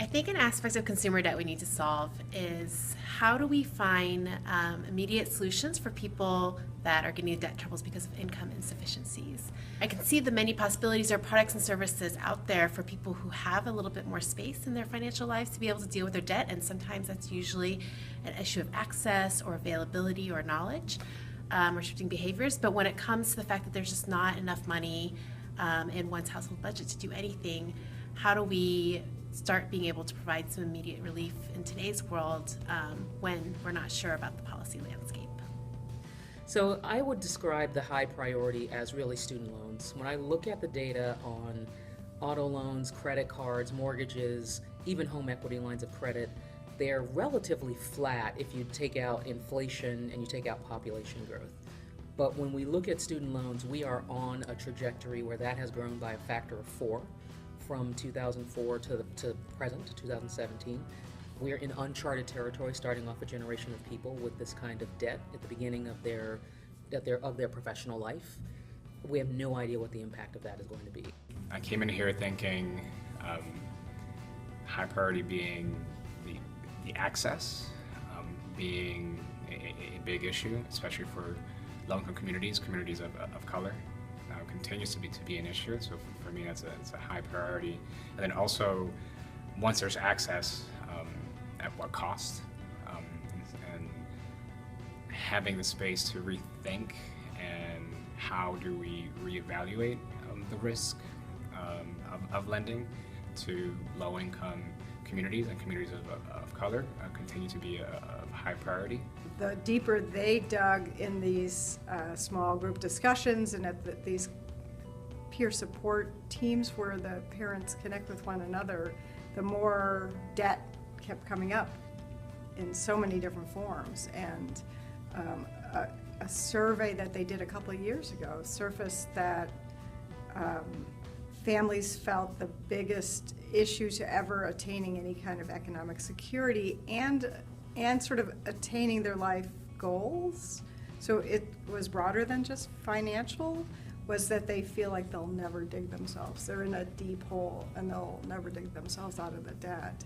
think an aspect of consumer debt we need to solve is how do we find immediate solutions for people that are getting into debt troubles because of income insufficiencies. I can see the many possibilities or products and services out there for people who have a little bit more space in their financial lives to be able to deal with their debt, and sometimes that's usually an issue of access or availability or knowledge or shifting behaviors. But when it comes to the fact that there's just not enough money in one's household budget to do anything, how do we start being able to provide some immediate relief in today's world when we're not sure about the policy landscape? So I would describe the high priority as really student loans. When I look at the data on auto loans, credit cards, mortgages, even home equity lines of credit, they're relatively flat if you take out inflation and you take out population growth. But when we look at student loans, we are on a trajectory where that has grown by a factor of 4 from 2004 to present, to 2017. We're in uncharted territory, starting off a generation of people with this kind of debt at the beginning of their professional life. We have no idea what the impact of that is going to be. I came in here thinking high priority being the access, being a big issue, especially for low-income communities of color. Continues to be an issue, so for me it's a high priority. And then also, once there's access, at what cost, and having the space to rethink and how do we reevaluate the risk of lending to low-income communities and communities of color continue to be a high priority. The deeper they dug in these small group discussions and at these peer support teams where the parents connect with one another, the more debt kept coming up in so many different forms. And a survey that they did a couple of years ago surfaced that families felt the biggest issue to ever attaining any kind of economic security and sort of attaining their life goals. So it was broader than just financial, was that they feel like they'll never dig themselves. They're in a deep hole and they'll never dig themselves out of the debt.